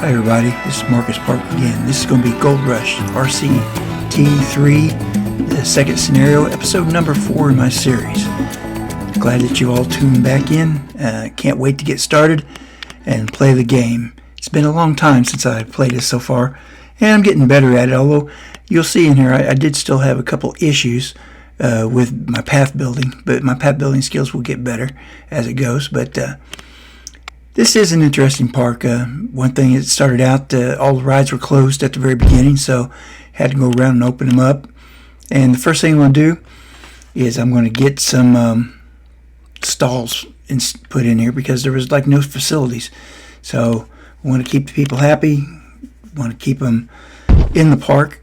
Hi everybody, this is Marcus Park again. This is going to be Gold Rush RCT3, the second scenario, episode number 4 in my series. Glad that you all tuned back in. Can't wait to get started and play the game. It's been a long time since I played this so far, and I'm getting better at it, although you'll see in here I did still have a couple issues with my path building, but my path building skills will get better as it goes. But this is an interesting park. One thing, it started out, all the rides were closed at the very beginning, so had to go around and open them up. And the first thing I'm going to do is I'm going to get some stalls put in here because there was like no facilities. So we want to keep the people happy, want to keep them in the park.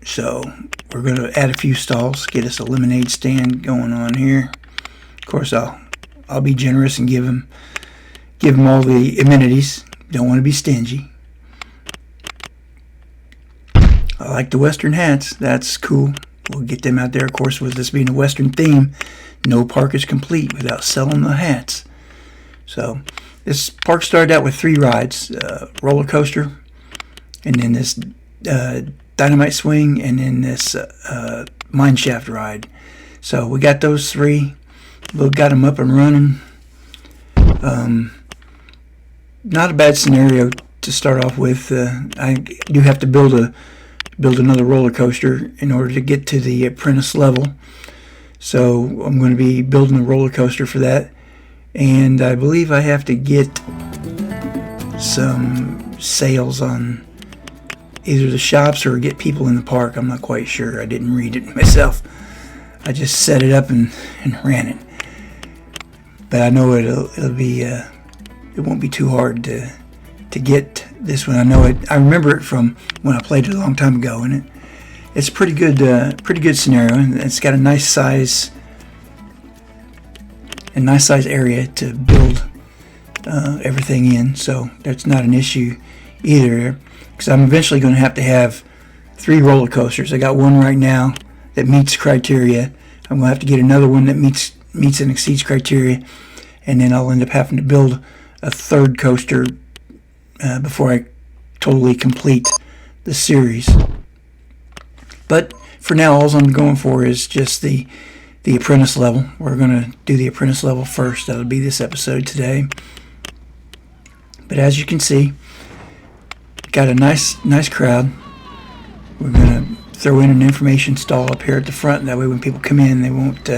So we're going to add a few stalls, get us a lemonade stand going on here. Of course, I'll be generous and give them all the amenities. Don't want to be stingy. I like the Western hats. That's cool. We'll get them out there. Of course, with this being a Western theme, no park is complete without selling the hats. So this park started out with 3 rides. Roller coaster, and then this dynamite swing, and then this mine shaft ride. So we got those 3. We got them up and running. Not a bad scenario to start off with. I do have to build another roller coaster in order to get to the apprentice level. So I'm going to be building a roller coaster for that. And I believe I have to get some sales on either the shops or get people in the park. I'm not quite sure. I didn't read it myself. I just set it up and ran it. But I know it'll be it won't be too hard to get this one. I know it. I remember it from when I played it a long time ago, and it's pretty good scenario, and it's got a nice size area to build everything in. So that's not an issue either, because I'm eventually going to have 3 roller coasters. I got one right now that meets criteria. I'm going to have to get another one that meets and exceeds criteria, and then I'll end up having to build a 3rd coaster before I totally complete the series. But for now, all I'm going for is just the apprentice level. We're going to do the apprentice level first. That'll be this episode today. But as you can see, got a nice crowd. We're going to throw in an information stall up here at the front. That way when people come in, they won't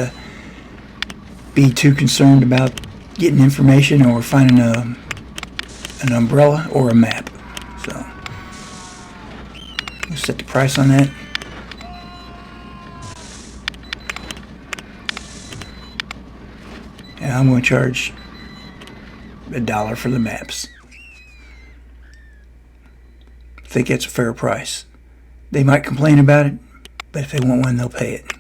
be too concerned about getting information or finding an umbrella or a map. So we'll set the price on that. And I'm going to charge $1 for the maps. I think that's a fair price. They might complain about it, but if they want one, they'll pay it.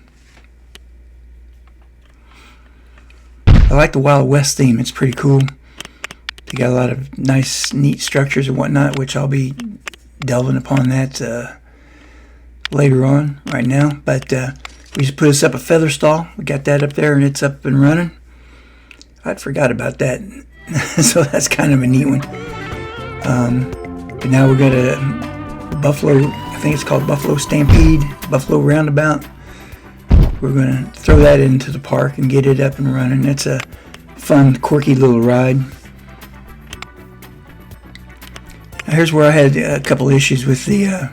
I like the Wild West theme. It's pretty cool. They got a lot of nice, neat structures and whatnot, which I'll be delving upon that later on right now. But we just put us up a feather stall. We got that up there, and it's up and running. I'd forgot about that. So that's kind of a neat one. But now we've got a Buffalo, I think it's called Buffalo Stampede, Buffalo Roundabout. We're going to throw that into the park and get it up and running. It's a fun, quirky little ride. Now here's where I had a couple issues with the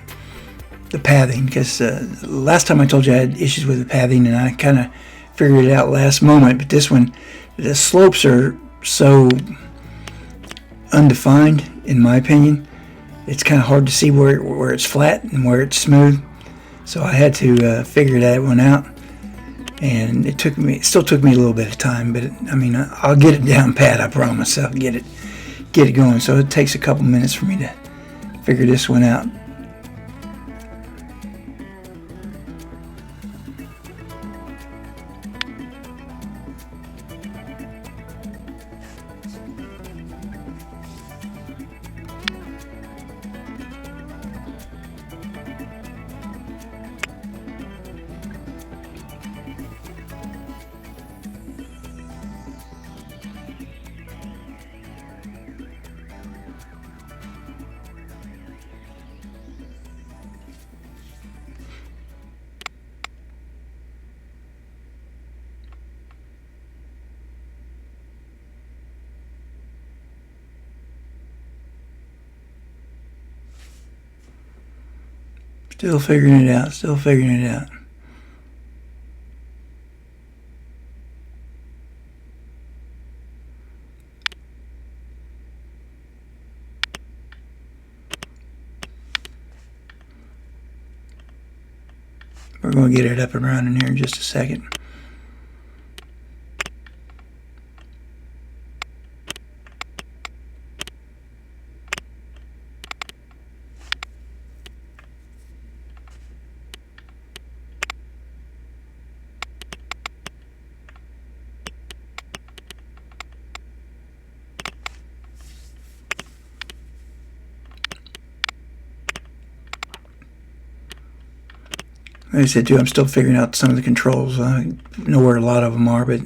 pathing, because last time I told you I had issues with the pathing, and I kind of figured it out last moment. But this one, the slopes are so undefined, in my opinion. It's kind of hard to see where it's flat and where it's smooth. So I had to figure that one out. And it still took me a little bit of time, but I'll get it down pat. I promise. I'll get it going. So it takes a couple minutes for me to figure this one out. Still figuring it out. Still figuring it out. We're going to get it up and running here in just a second. Like I said too, I'm still figuring out some of the controls. I know where a lot of them are, but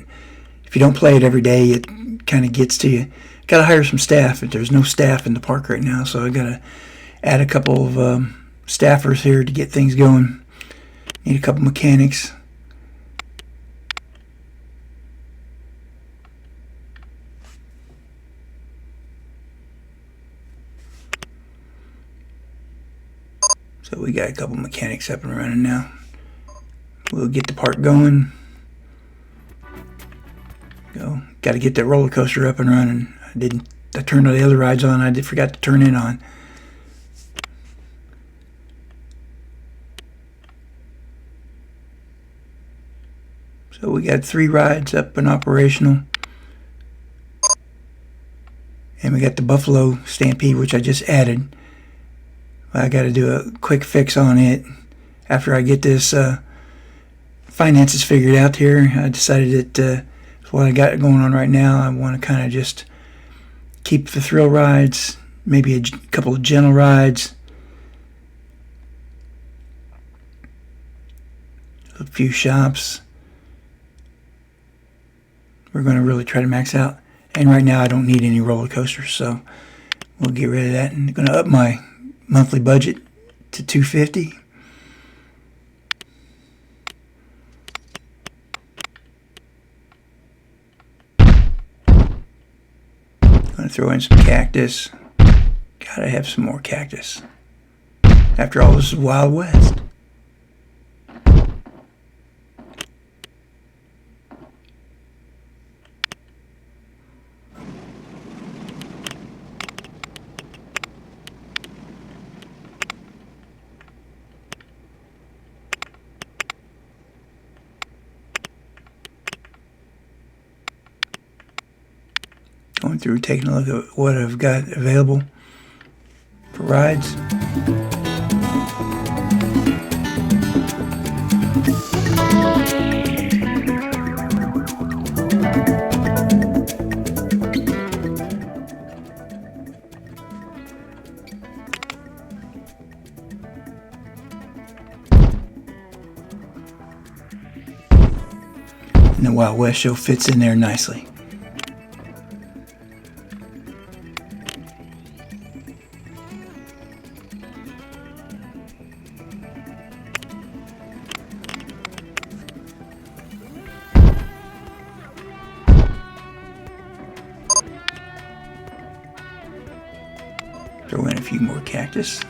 if you don't play it every day, it kind of gets to you. Got to hire some staff. There's no staff in the park right now, so I got to add a couple of staffers here to get things going. Need a couple mechanics. So we got a couple mechanics up and running now. We'll get the park going. Got to get that roller coaster up and running. I turned all the other rides on. I forgot to turn it on. So we got 3 rides up and operational. And we got the Buffalo Stampede, which I just added. I got to do a quick fix on it after I get this finances figured out here. I decided that what I got going on right now, I want to kind of just keep the thrill rides, maybe a couple of gentle rides, a few shops. We're going to really try to max out. And right now I don't need any roller coasters, so we'll get rid of that. And I'm going to up my monthly budget to $250. Going to throw in some cactus. Gotta have some more cactus. After all, this is Wild West. Going through, taking a look at what I've got available for rides. And the Wild West show fits in there nicely. Throw in a few more cactus.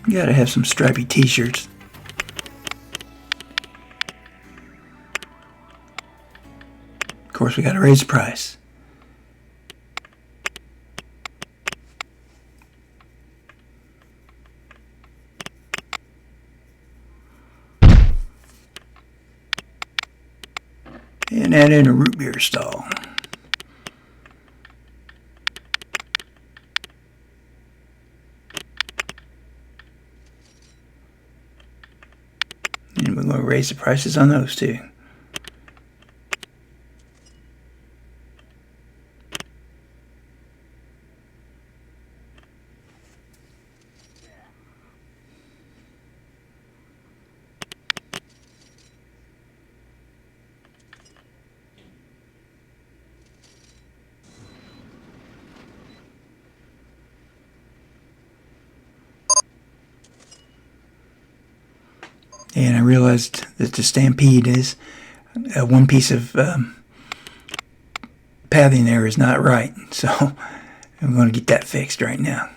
You gotta have some stripy t-shirts. Of course, we gotta raise the price. And add in a root beer stall. And we're going to raise the prices on those too. and I realized that the stampede is one piece of pathing there is not right, so I'm going to get that fixed right now.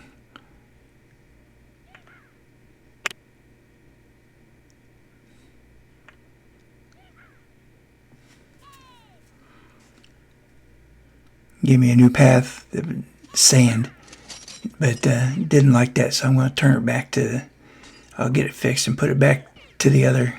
Give me a new path, sand, but didn't like that, so I'm going to turn it back to, I'll get it fixed and put it back to the other.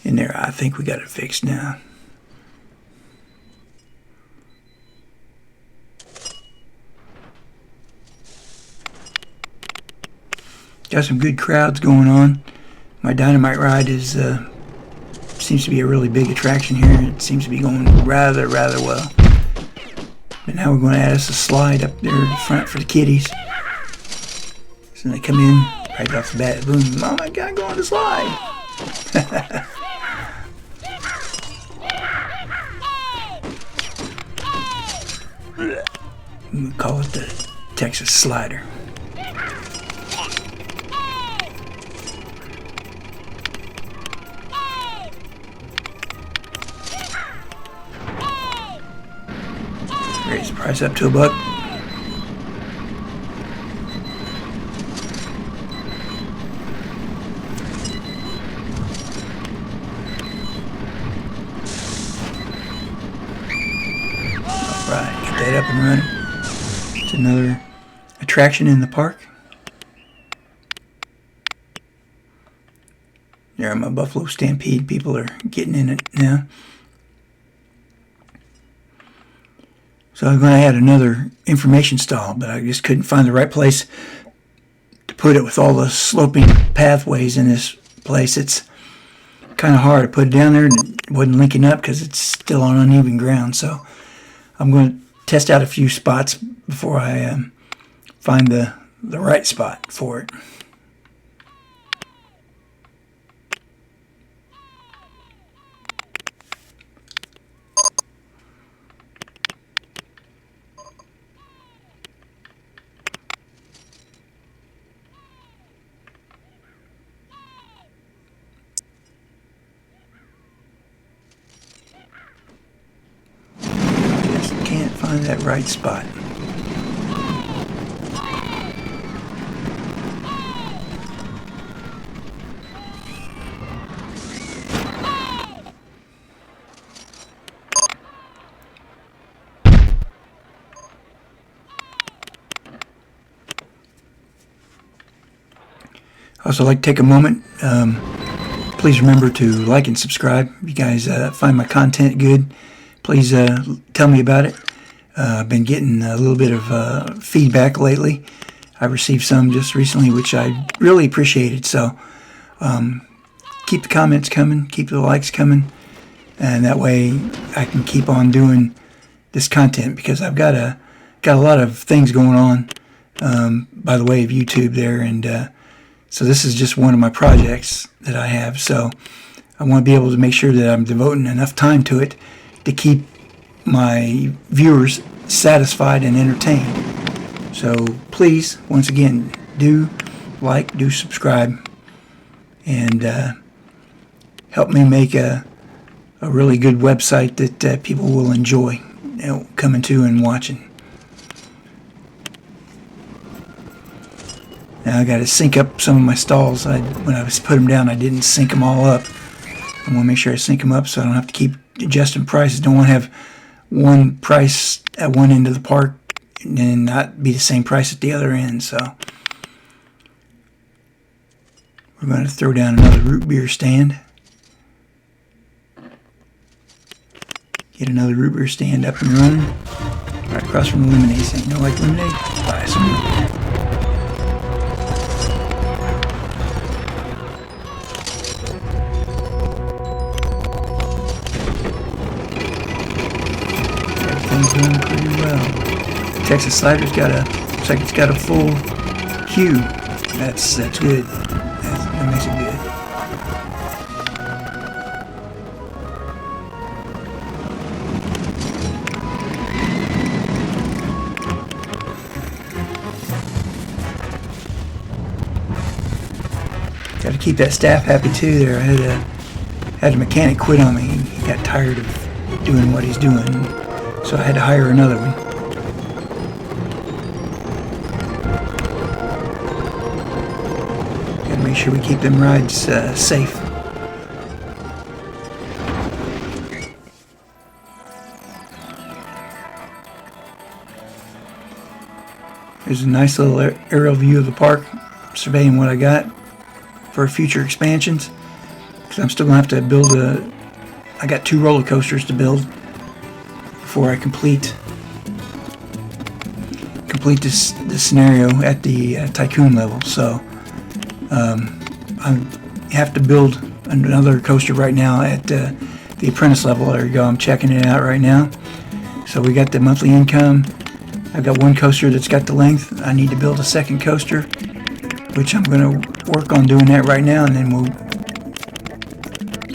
In there, I think we got it fixed now. Got some good crowds going on. My dynamite ride is seems to be a really big attraction here. It seems to be going rather well. But now we're going to add us a slide up there in front for the kiddies. So they come in right off the bat. Boom! Oh my God, go on the slide! We call it the Texas Slider. Raise the price up to $1. Alright, get that up and running. It's another attraction in the park. There, my Buffalo Stampede people are getting in it now. So I'm going to add another information stall, but I just couldn't find the right place to put it with all the sloping pathways in this place. It's kind of hard to put it down there, and it wasn't linking up because it's still on uneven ground. So I'm going to test out a few spots before I find the right spot for it. Just can't find that right spot. I also like to take a moment. Please remember to like and subscribe. If you guys find my content good, please tell me about it. I've been getting a little bit of feedback lately. I received some just recently, which I really appreciated. So keep the comments coming, keep the likes coming, and that way I can keep on doing this content, because I've got a lot of things going on by the way of YouTube there, and so this is just one of my projects that I have. So I want to be able to make sure that I'm devoting enough time to it to keep my viewers satisfied and entertained. So please, once again, do like, do subscribe, and help me make a really good website that people will enjoy, coming to and watching. Now I got to sync up some of my stalls. When I put them down, I didn't sync them all up. I want to make sure I sync them up so I don't have to keep adjusting prices. Don't want to have one price at one end of the park and then not be the same price at the other end. So we're going to throw down another root beer stand. Get another root beer stand up and running right across from the lemonade stand. You don't like lemonade? Buy some root beer. pretty well. The Texas slider's got a, looks like it's got a full hue. That's good. That makes it good. Got to keep that staff happy too. There, I had a mechanic quit on me. He got tired of doing what he's doing, so I had to hire another one. Got to make sure we keep them rides safe. There's a nice little aerial view of the park, surveying what I got for future expansions, because I'm still gonna have to build I got 2 roller coasters to build before I complete this scenario at the Tycoon level. So I have to build another coaster right now at the Apprentice level. There you go. I'm checking it out right now. So we got the monthly income. I've got 1 coaster that's got the length. I need to build a 2nd coaster, which I'm going to work on doing that right now, and then we'll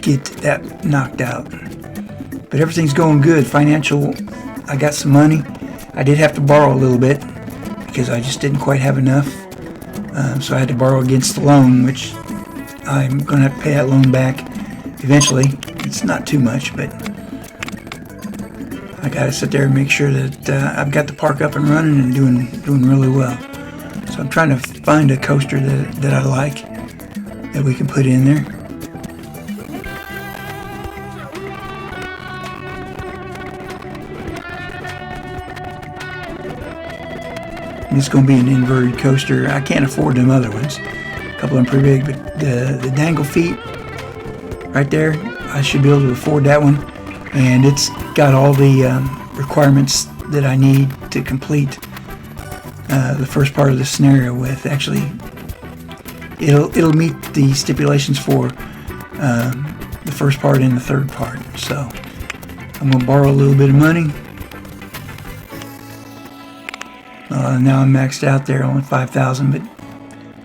get that knocked out. But everything's going good. Financial, I got some money. I did have to borrow a little bit because I just didn't quite have enough. So I had to borrow against the loan, which I'm going to have to pay that loan back eventually. It's not too much, but I got to sit there and make sure that I've got the park up and running and doing really well. So I'm trying to find a coaster that I like that we can put in there. And it's going to be an inverted coaster. I can't afford them other ones. A couple of them pretty big, but the dangle feet right there, I should be able to afford that one. And it's got all the requirements that I need to complete the first part of the scenario with. Actually, it'll meet the stipulations for the first part and the 3rd part. So I'm going to borrow a little bit of money. Now I'm maxed out there, only 5,000, but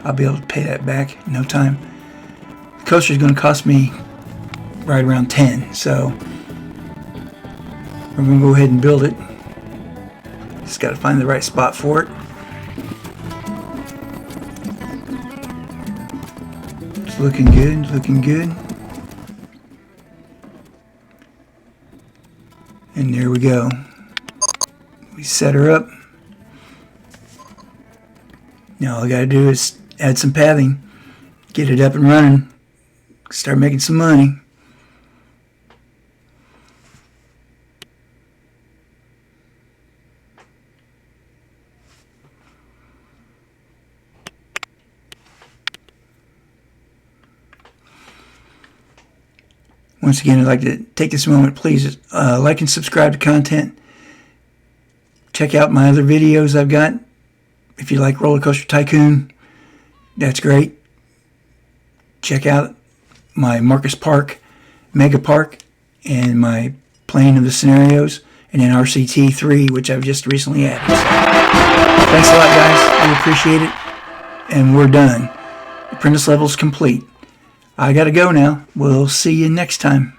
I'll be able to pay that back in no time. The coaster is going to cost me right around 10, so we're going to go ahead and build it. Just got to find the right spot for it. It's looking good, looking good. And there we go. We set her up. Now all I got to do is add some padding, get it up and running, start making some money. Once again, I'd like to take this moment, please like and subscribe to content. Check out my other videos I've got. If you like Roller Coaster Tycoon, that's great. Check out my Marcus Park Mega Park and my Plane of the Scenarios, and then RCT3, which I've just recently added. So, thanks a lot, guys. I appreciate it. And we're done. Apprentice level's complete. I gotta go now. We'll see you next time.